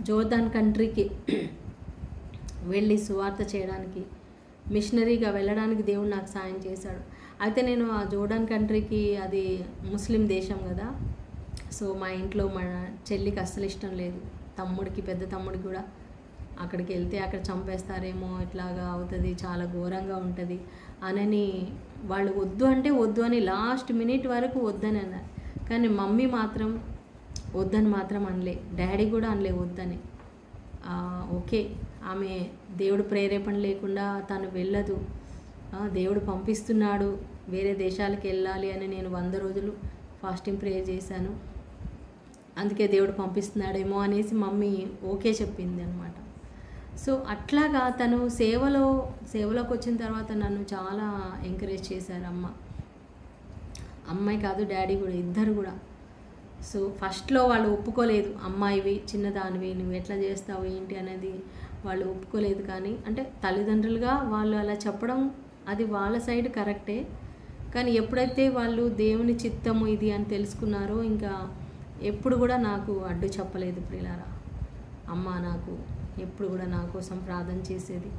జోర్దాన్ కంట్రీకి వెళ్ళి సువార్త చేయడానికి, మిషనరీగా వెళ్ళడానికి దేవుడు నాకు సాయం చేశాడు. అయితే నేను ఆ జోర్డాన్ కంట్రీకి, అది ముస్లిం దేశం కదా, సో మా ఇంట్లో మా చెల్లికి అస్సలు ఇష్టం లేదు. తమ్ముడికి, పెద్ద తమ్ముడికి కూడా అక్కడికి వెళ్తే అక్కడ చంపేస్తారేమో, ఇట్లాగా అవుతుంది, చాలా ఘోరంగా ఉంటుంది అనని వాళ్ళు వద్దు అంటే వద్దు అని లాస్ట్ మినిట్ వరకు వద్దని అన్నారు. కానీ మమ్మీ మాత్రం వద్దని మాత్రం అనలే, డాడీ కూడా అనలే వద్దని. ఓకే, ఆమె దేవుడు ప్రేరేపణ లేకుండా తను వెళ్ళదు, దేవుడు పంపిస్తున్నాడు వేరే దేశాలకు వెళ్ళాలి అని నేను 100 రోజులు ఫాస్టింగ్ ప్రేయర్ చేశాను. అందుకే దేవుడు పంపిస్తున్నాడేమో అనేసి మమ్మీ ఓకే చెప్పింది అనమాట. సో అట్లాగా తను సేవలోకి వచ్చిన తర్వాత నన్ను చాలా ఎంకరేజ్ చేశారు అమ్మాయి కాదు డాడీ కూడా, ఇద్దరు కూడా. సో ఫస్ట్లో వాళ్ళు ఒప్పుకోలేదు, అమ్మాయివి, చిన్నదానివి, నువ్వు ఎట్లా చేస్తావు ఏంటి అనేది వాళ్ళు ఒప్పుకోలేదు. కానీ అంటే తల్లిదండ్రులుగా వాళ్ళు అలా చెప్పడం అది వాళ్ళ సైడ్ కరెక్టే. కానీ ఎప్పుడైతే వాళ్ళు దేవుని చిత్తము ఇది అని తెలుసుకున్నారో ఇంకా ఎప్పుడు కూడా నాకు అడ్డు చెప్పలేదు. ప్రియులారా, అమ్మ నాకు ఎప్పుడు కూడా నా కోసం ప్రార్థన చేసేది,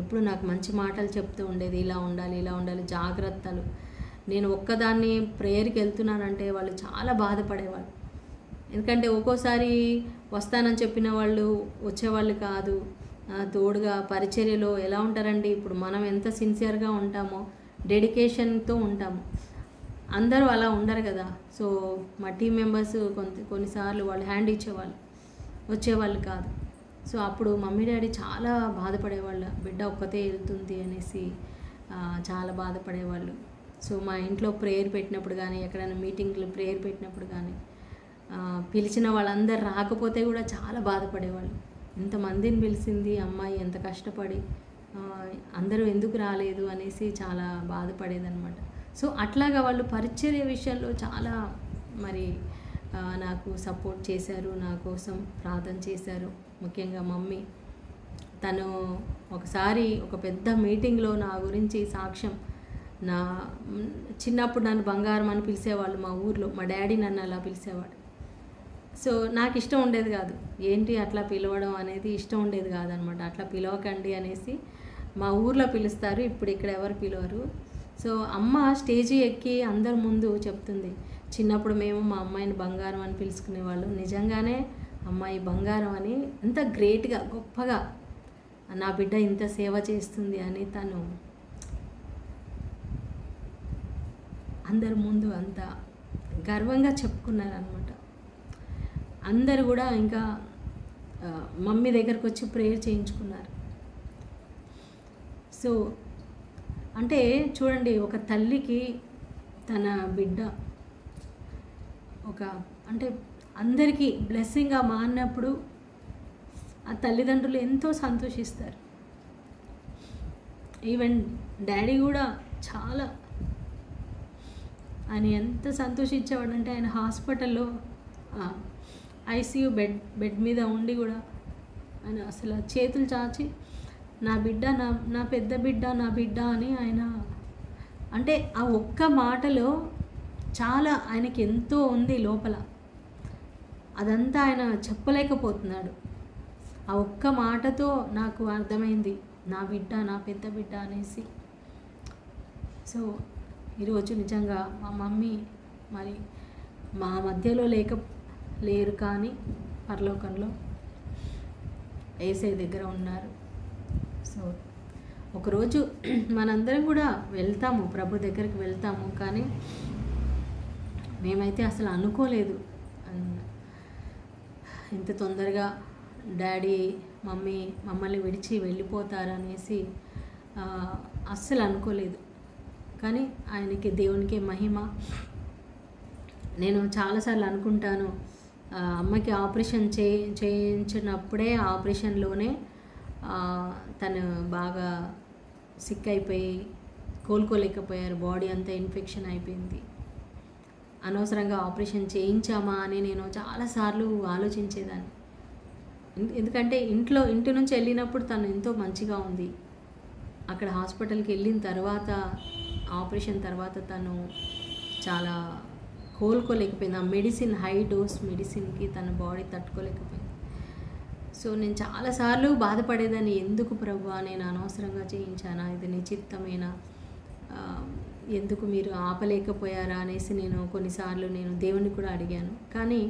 ఎప్పుడు నాకు మంచి మాటలు చెప్తూ ఉండేది, ఇలా ఉండాలి, ఇలా ఉండాలి, జాగ్రత్తలు. నేను ఒక్కదాన్ని ప్రేయర్కి వెళ్తున్నానంటే వాళ్ళు చాలా బాధపడేవాళ్ళు. ఎందుకంటే ఒక్కోసారి వస్తానని చెప్పిన వాళ్ళు వచ్చేవాళ్ళు కాదు. తోడుగా పరిచర్యలో ఎలా ఉంటారండి, ఇప్పుడు మనం ఎంత సిన్సియర్గా ఉంటామో, డెడికేషన్తో ఉంటాము, అందరూ అలా ఉండరు కదా. సో మా టీం మెంబర్స్ కొన్నిసార్లు వాళ్ళు హ్యాండ్ ఇచ్చేవాళ్ళు, వచ్చేవాళ్ళు కాదు. సో అప్పుడు మమ్మీ డాడీ చాలా బాధపడేవాళ్ళు, బిడ్డ ఒక్కతే వెళ్తుంది అనేసి చాలా బాధపడేవాళ్ళు. సో మా ఇంట్లో ప్రేయర్ పెట్టినప్పుడు కానీ, ఎక్కడైనా మీటింగ్లో ప్రేయర్ పెట్టినప్పుడు కానీ, పిలిచిన వాళ్ళందరూ రాకపోతే కూడా చాలా బాధపడేవాళ్ళు. ఇంతమందిని పిలిచింది అమ్మాయి, ఎంత కష్టపడి, అందరూ ఎందుకు రాలేదు అనేసి చాలా బాధపడేదన్నమాట. సో అట్లాగా వాళ్ళు పరిచర్య విషయంలో చాలా మరి నాకు సపోర్ట్ చేశారు, నా కోసం ప్రార్థన చేశారు. ముఖ్యంగా మమ్మీ, తను ఒకసారి ఒక పెద్ద మీటింగ్లో నా గురించి సాక్ష్యం, నా చిన్నప్పుడు నన్ను బంగారం అని పిలిచేవాళ్ళు మా ఊర్లో, మా డాడీ నన్ను అలా పిలిచేవాడు. సో నాకు ఇష్టం ఉండేది కాదు, ఏంటి అట్లా పిలవడం అనేది ఇష్టం ఉండేది కాదనమాట. అట్లా పిలవకండి అనేసి మా ఊర్లో పిలుస్తారు, ఇప్పుడు ఇక్కడ ఎవరు పిలవరు. సో అమ్మ స్టేజీ ఎక్కి అందరి ముందు చెప్తుంది, చిన్నప్పుడు మేము మా అమ్మాయిని బంగారం అని పిలుచుకునేవాళ్ళు, నిజంగానే అమ్మాయి బంగారం అని, అంత గ్రేట్గా గొప్పగా నా బిడ్డ ఇంత సేవ చేస్తుంది అని తను అందరి ముందు అంత గర్వంగా చెప్పుకున్నారనమాట. అందరు కూడా ఇంకా మమ్మీ దగ్గరకు వచ్చి ప్రేయర్ చేయించుకున్నారు. సో అంటే చూడండి, ఒక తల్లికి తన బిడ్డ అంటే అందరికీ బ్లెస్సింగ్గా మారినప్పుడు ఆ తల్లిదండ్రులు ఎంతో సంతోషిస్తారు. ఈవెన్ డాడీ కూడా చాలా, ఆయన ఎంత సంతోషించేవాడంటే ఆయన హాస్పిటల్లో ఐసీయూ బెడ్ మీద ఉండి కూడా ఆయన అసలు చేతులు చాచి నా బిడ్డ, నా పెద్ద బిడ్డ, నా బిడ్డ అని ఆయన, అంటే ఆ ఒక్క మాటలో చాలా ఆయనకి ఎంతో ఉంది లోపల, అదంతా ఆయన చెప్పలేకపోతున్నాడు. ఆ ఒక్క మాటతో నాకు అర్థమైంది నా బిడ్డ, నా పెద్ద బిడ్డ అనేసి. సో ఈరోజు నిజంగా మా మమ్మీ మరి మా మధ్యలో లేరు, కానీ పరలోకంలో యేసయ్య దగ్గర ఉన్నారు. సో ఒకరోజు మనందరం కూడా వెళ్తాము, ప్రభు దగ్గరికి వెళ్తాము, కానీ మేమైతే అసలు అనుకోలేదు ఇంత తొందరగా డాడీ మమ్మీ మమ్మల్ని విడిచి వెళ్ళిపోతారనేసి అస్సలు అనుకోలేదు. కానీ ఆయనకి, దేవునికి మహిమ. నేను చాలాసార్లు అనుకుంటాను, అమ్మకి ఆపరేషన్ చేయించినప్పుడే ఆపరేషన్లోనే తను బాగా సిక్ అయిపోయి కోలుకోలేకపోయారు, బాడీ అంతా ఇన్ఫెక్షన్ అయిపోయింది. అనవసరంగా ఆపరేషన్ చేయించామా అని నేను చాలాసార్లు ఆలోచించేదాన్ని. ఎందుకంటే ఇంటి నుంచి వెళ్ళినప్పుడు తను ఎంతో మంచిగా ఉంది. అక్కడ హాస్పిటల్కి వెళ్ళిన తర్వాత, ఆపరేషన్ తర్వాత తను చాలా కోలుకోలేకపోయింది. ఆ మెడిసిన్, హై డోస్ మెడిసిన్కి తన బాడీ తట్టుకోలేకపోయింది. సో నేను చాలాసార్లు బాధపడేదాన్ని, ఎందుకు ప్రభువా నేను అనవసరంగా చేయించానా, ఇది నీ చిత్తమేనా, ఎందుకు మీరు ఆపలేకపోయారా అనేసి నేను కొన్నిసార్లు దేవుణ్ణి కూడా అడిగాను. కానీ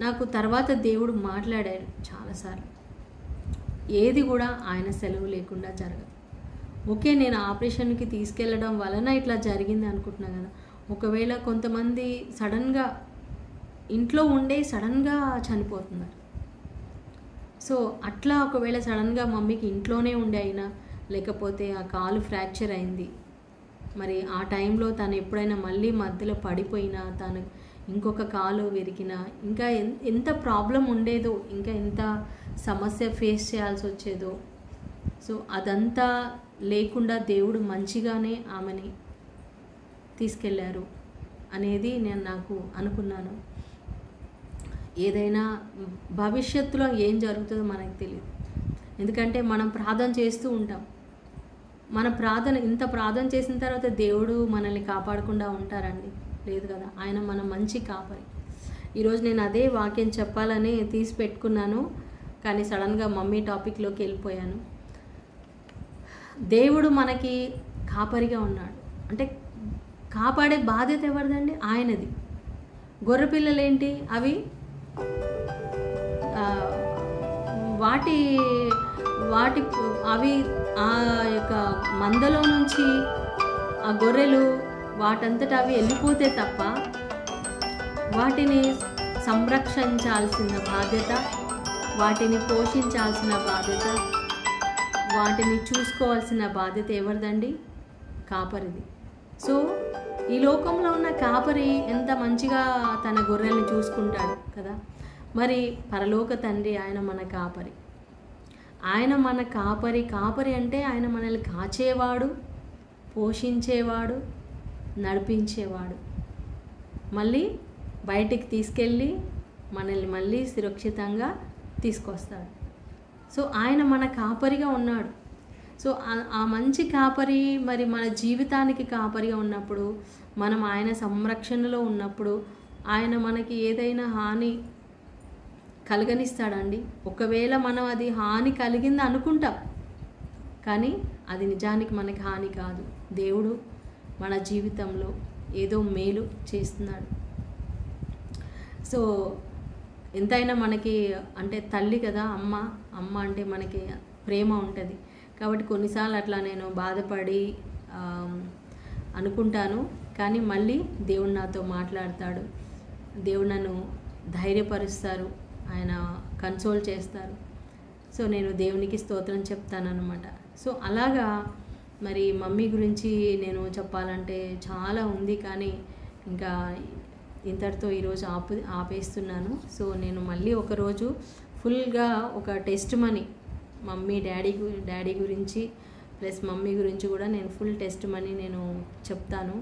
నాకు తర్వాత దేవుడు మాట్లాడాడు చాలాసార్లు, ఏది కూడా ఆయన సెలవు లేకుండా జరగదు. ఓకే, నేను ఆపరేషన్కి తీసుకెళ్ళడం వలన ఇట్లా జరిగింది అనుకుంటున్నా కదా, ఒకవేళ కొంతమంది సడన్గా ఇంట్లో ఉండే సడన్గా చనిపోతున్నారు. సో అట్లా ఒకవేళ సడన్గా మమ్మీకి ఇంట్లోనే ఉండే అయినా, లేకపోతే ఆ కాలు ఫ్రాక్చర్ అయింది, మరి ఆ టైంలో తను ఎప్పుడైనా మళ్ళీ మధ్యలో పడిపోయినా, తను ఇంకొక కాలు విరిగినా, ఇంకా ఎంత ప్రాబ్లం ఉండేదో, ఇంకా ఎంత సమస్య ఫేస్ చేయాల్సి వచ్చేదో. సో అదంతా లేకుండా దేవుడు మంచిగానే ఆమెని తీసుకెళ్ళారు అనేది నాకు అనుకున్నాను. ఏదైనా భవిష్యత్తులో ఏం జరుగుతుందో మనకు తెలియదు. ఎందుకంటే మనం ప్రార్థన చేస్తూ ఉంటాం, మన ఇంత ప్రార్థన చేసిన తర్వాత దేవుడు మనల్ని కాపాడకుండా ఉంటారండి? లేదు కదా. ఆయన మన మంచి కాపరి. ఈరోజు నేను అదే వాక్యం చెప్పాలని తీసి పెట్టుకున్నాను, కానీ సడన్గా మమ్మీ టాపిక్లోకి వెళ్ళిపోయాను. దేవుడు మనకి కాపరిగా ఉన్నాడు అంటే కాపాడే బాధ్యత ఎవరిదండి? ఆయనది. గొర్రెపిల్లలేంటి, అవి అవి ఆ యొక్క మందలో నుంచి ఆ గొర్రెలు వాటంతటా అవి వెళ్ళిపోతే తప్ప వాటిని సంరక్షించాల్సిన బాధ్యత, వాటిని పోషించాల్సిన బాధ్యత, వాటిని చూసుకోవాల్సిన బాధ్యత ఎవరిదండి? కాపరిది. సో ఈ లోకంలో ఉన్న కాపరి ఎంత మంచిగా తన గొర్రెల్ని చూసుకుంటాడు కదా. మరి పరలోక తండ్రి ఆయన మన కాపరి. ఆయన మన కాపరి. కాపరి అంటే ఆయన మనల్ని కాచేవాడు, పోషించేవాడు, నడిపించేవాడు, మళ్ళీ బయటికి తీసుకెళ్ళి మనల్ని మళ్ళీ సురక్షితంగా తీసుకొస్తాడు. సో ఆయన మన కాపరిగా ఉన్నాడు. సో ఆ మంచి కాపరి మరి మన జీవితానికి కాపరిగా ఉన్నప్పుడు, మనం ఆయన సంరక్షణలో ఉన్నప్పుడు ఆయన మనకి ఏదైనా హాని కలగనిస్తాడండి. ఒకవేళ మనం అది హాని కలిగింది అనుకుంటాం, కానీ అది నిజానికి మనకి హాని కాదు. దేవుడు మన జీవితంలో ఏదో మేలు చేస్తున్నాడు. సో ఎంతైనా మనకి అంటే తల్లి కదా, అమ్మ అంటే మనకి ప్రేమ ఉంటుంది. కాబట్టి కొన్నిసార్లు అట్లా నేను బాధపడి అనుకుంటాను, కానీ మళ్ళీ దేవుడు నాతో మాట్లాడతాడు. దేవుడు నన్ను ధైర్యపరుస్తారు, ఆయన కన్సోల్ చేస్తారు. సో నేను దేవునికి స్తోత్రం చెప్తానన్నమాట. సో అలాగా మరి మమ్మీ గురించి నేను చెప్పాలంటే చాలా ఉంది, కానీ ఇంకా ఇంతటితో ఈరోజు ఆపేస్తున్నాను. సో నేను మళ్ళీ ఒకరోజు ఫుల్గా ఒక టెస్ట్ మనీ డాడీ గురించి ప్లస్ మమ్మీ గురించి కూడా నేను ఫుల్ టెస్ట్ మనీ నేను చెప్తాను.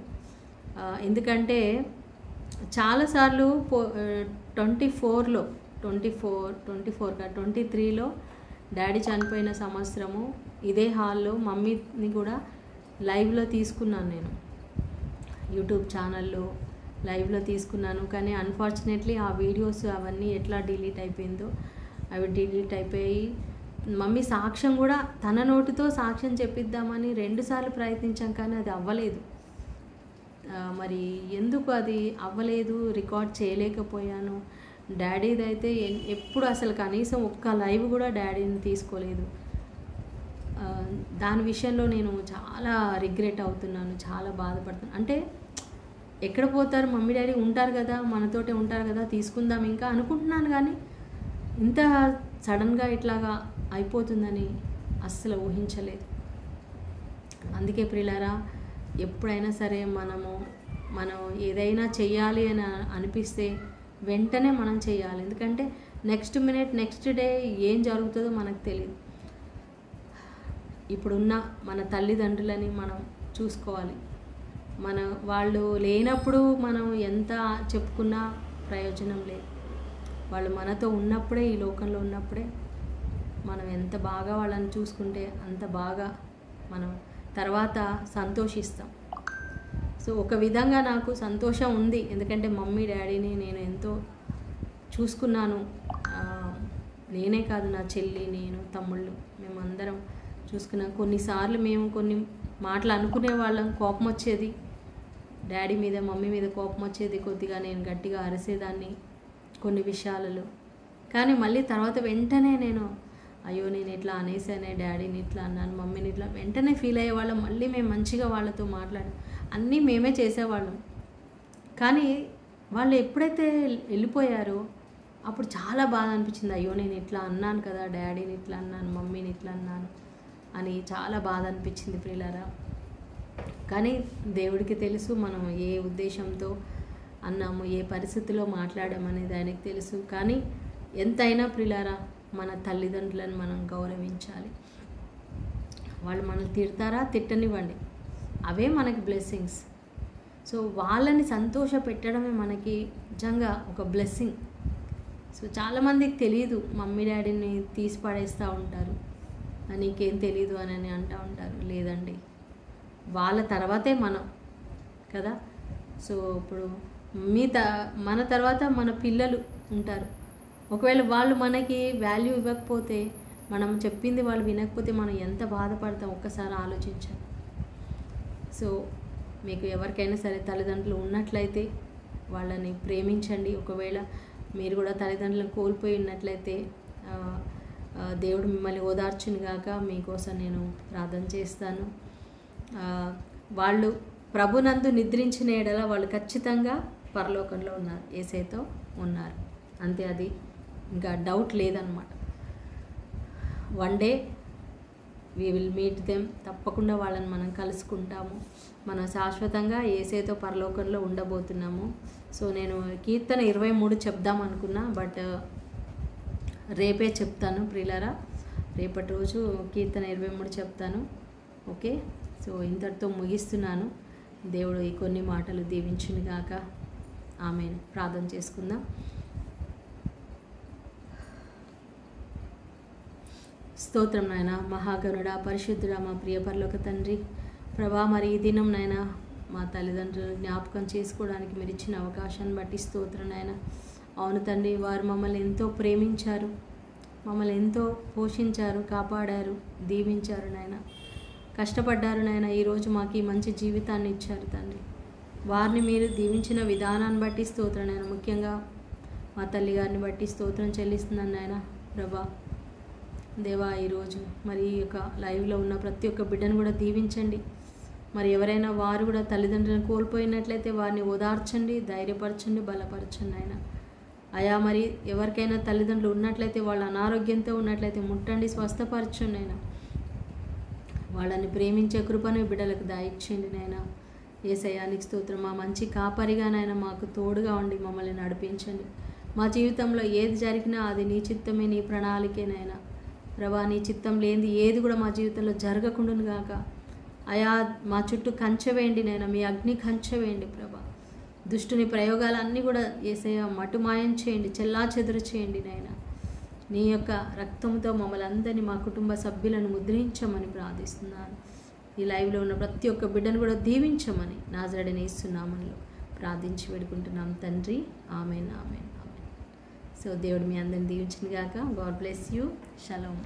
ఎందుకంటే చాలాసార్లు 23లో డాడీ చనిపోయిన సంవత్సరము ఇదే హాల్లో మమ్మీని కూడా లైవ్లో తీసుకున్నాను. నేను యూట్యూబ్ ఛానల్లో లైవ్లో తీసుకున్నాను, కానీ అన్ఫార్చునేట్లీ ఆ వీడియోస్ అవన్నీ ఎట్లా డిలీట్ అయిపోయిందో అవి డిలీట్ అయిపోయి మమ్మీ సాక్ష్యం కూడా తన నోటితో సాక్ష్యం చెప్పిద్దామని 2 సార్లు ప్రయత్నించాం, కానీ అది అవ్వలేదు. మరి ఎందుకు అది అవ్వలేదు, రికార్డ్ చేయలేకపోయాను. డాడీది అయితే ఎప్పుడు అసలు కనీసం ఒక్క లైవ్ కూడా డాడీని తీసుకోలేదు. దాని విషయంలో నేను చాలా రిగ్రెట్ అవుతున్నాను, చాలా బాధపడుతున్నాను. అంటే ఎక్కడ పోతారు, మమ్మీ డాడీ ఉంటారు కదా, మనతోటే ఉంటారు కదా, తీసుకుందాం ఇంకా అనుకుంటున్నాను, కానీ ఇంత సడన్గా ఇట్లాగా అయిపోతుందని అస్సలు ఊహించలేదు. అందుకే ప్రియులారా, ఎప్పుడైనా సరే మనం ఏదైనా చెయ్యాలి అని అనిపిస్తే వెంటనే మనం చేయాలి. ఎందుకంటే నెక్స్ట్ మినిట్ నెక్స్ట్ డే ఏం జరుగుతుందో మనకు తెలియదు. ఇప్పుడున్న మన తల్లిదండ్రులని మనం చూసుకోవాలి. వాళ్ళు లేనప్పుడు మనం ఎంత చెప్పుకున్నా ప్రయోజనం లేదు. వాళ్ళు మనతో ఉన్నప్పుడే, ఈ లోకంలో ఉన్నప్పుడే మనం ఎంత బాగా వాళ్ళని చూసుకుంటే అంత బాగా మనం తర్వాత సంతోషిస్తాం. సో ఒక విధంగా నాకు సంతోషం ఉంది, ఎందుకంటే మమ్మీ డాడీని నేను ఎంతో చూసుకున్నాను. నేనే కాదు, నా చెల్లి, నేను, తమ్ముళ్ళు మేమందరం చూసుకున్నాం. కొన్నిసార్లు మేము కొన్ని మాటలు అనుకునే వాళ్ళం, కోపం వచ్చేది డాడీ మీద, మమ్మీ మీద కోపం వచ్చేది, కొద్దిగా నేను గట్టిగా అరిసేదాన్ని కొన్ని విషయాలలో. కానీ మళ్ళీ తర్వాత వెంటనే నేను అయ్యో నేను ఇట్లా అనేసానే, డాడీని ఇట్లా అన్నాను, మమ్మీని ఇట్లా వెంటనే ఫీల్ అయ్యేవాళ్ళం. మళ్ళీ మేము మంచిగా వాళ్ళతో అన్నీ మేమే చేసేవాళ్ళం. కానీ వాళ్ళు ఎప్పుడైతే వెళ్ళిపోయారో అప్పుడు చాలా బాధ అనిపించింది. అయ్యో నేను ఇట్లా అన్నాను కదా, డాడీని ఇట్లా అన్నాను, మమ్మీని ఇట్లా అన్నాను అని చాలా బాధ అనిపించింది ప్రియులారా. కానీ దేవుడికి తెలుసు మనం ఏ ఉద్దేశంతో అన్నాము, ఏ పరిస్థితిలో మాట్లాడామనేది ఆయనకు తెలుసు. కానీ ఎంతైనా ప్రియులారా, మన తల్లిదండ్రులను మనం గౌరవించాలి. వాళ్ళు మనల్ని తిడతారా, తిట్టనివ్వండి, అవే మనకి బ్లెస్సింగ్స్. సో వాళ్ళని సంతోష పెట్టడమే మనకి నిజంగా ఒక బ్లెస్సింగ్. సో చాలామందికి తెలియదు, మమ్మీ డాడీని తీసి పడేస్తూ ఉంటారు, నీకేం తెలీదు అని అంటూ ఉంటారు. లేదండి, వాళ్ళ తర్వాతే మనం కదా. సో ఇప్పుడు మన తర్వాత మన పిల్లలు ఉంటారు. ఒకవేళ వాళ్ళు మనకి వాల్యూ ఇవ్వకపోతే, మనం చెప్పింది వాళ్ళు వినకపోతే మనం ఎంత బాధపడతాం ఒక్కసారి ఆలోచించాలి. సో మీకు ఎవరికైనా సరే తల్లిదండ్రులు ఉన్నట్లయితే వాళ్ళని ప్రేమించండి. ఒకవేళ మీరు కూడా తల్లిదండ్రులను కోల్పోయి ఉన్నట్లయితే దేవుడు మిమ్మల్ని ఓదార్చును గాక. మీకోసం నేను ప్రార్థన చేస్తాను. వాళ్ళు ప్రభునందు నిద్రించిన ఎడల వాళ్ళు ఖచ్చితంగా పరలోకంలో ఉన్నారు, యేసయ్యతో ఉన్నారు, అంతే. అది ఇంకా డౌట్ లేదన్నమాట. One day we will meet them. తప్పకుండా వాళ్ళని మనం కలుసుకుంటాము. మనం శాశ్వతంగా యేసయ్యతో పరలోకంలో ఉండబోతున్నాము. సో నేను కీర్తన 23 చెప్దాం అనుకున్నా, బట్ రేపే చెప్తాను ప్రియులారా. రేపటి రోజు కీర్తన 23 చెప్తాను. ఓకే, సో ఇంతటితో ముగిస్తున్నాను. దేవుడు ఈ కొన్ని మాటలు దీవించును గాక. ఆమేన్. ప్రార్థన చేసుకుందాం. స్తోత్రం నాయన, మహాగణుడా, పరిశుద్ధుడా, మా ప్రియ పరలోక తండ్రి ప్రభా, మరి ఈ దినం నాయన మా తల్లిదండ్రులను జ్ఞాపకం చేసుకోవడానికి మీరు ఇచ్చిన అవకాశాన్ని బట్టి స్తోత్రం నాయన. అవును తండ్రి, వారు మమ్మల్ని ఎంతో ప్రేమించారు, మమ్మల్ని ఎంతో పోషించారు, కాపాడారు, దీవించారు నాయన, కష్టపడ్డారు నాయన. ఈరోజు మాకు ఈ మంచి జీవితాన్ని ఇచ్చారు తండ్రి. వారిని మీరు దీవించిన విధానాన్ని బట్టి స్తోత్రం నాయన. ముఖ్యంగా మా తల్లిగారిని బట్టి స్తోత్రం చెల్లిస్తున్నాను నాయన. ప్రభా దేవా, ఈరోజు మరి ఈ యొక్క లైవ్లో ఉన్న ప్రతి ఒక్క బిడ్డను కూడా దీవించండి. మరి ఎవరైనా వారు కూడా తల్లిదండ్రులను కోల్పోయినట్లయితే వారిని ఓదార్చండి, ధైర్యపరచండి, బలపరచండి ఆయన. అయా మరి ఎవరికైనా తల్లిదండ్రులు ఉన్నట్లయితే, వాళ్ళ అనారోగ్యంతో ఉన్నట్లయితే ముట్టండి, స్వస్థపరచండి ఆయన. వాళ్ళని ప్రేమించే కృపను బిడ్డలకు దయచేయండి నాయన. యేసయ్యానికి స్తోత్రం. మా మంచి కాపరిగా నాయన మాకు తోడుగా ఉండి మమ్మల్ని నడిపించండి. మా జీవితంలో ఏది జరిగినా అది నీ చిత్తమే, నీ ప్రణాళికేనైనా ప్రభా. నీ చిత్తం లేనిది ఏది కూడా మా జీవితంలో జరగకుండాను గాక. అయా మా చుట్టూ కంచె వేయండి నాయన, మీ అగ్ని కంచె వేయండి ప్రభా. దుష్టుని ప్రయోగాలన్నీ కూడా యేసయ్య మటుమాయం చేయండి, చెల్లాచెదురు చేయండి నాయన. నీ యొక్క రక్తంతో మమ్మల్ని అందరినీ, మా కుటుంబ సభ్యులను ముద్రించమని ప్రార్థిస్తున్నాను. ఈ లైవ్లో ఉన్న ప్రతి ఒక్క బిడ్డను కూడా దీవించమని నాజరేయుడైన యేసు నామములో ప్రార్థించి వేడుకుంటున్నాం తండ్రి. ఆమేన్, ఆమేన్, ఆమేన్. సో దేవుడు మీ అందరిని దీవించును గాక. God bless you. షలోమ్.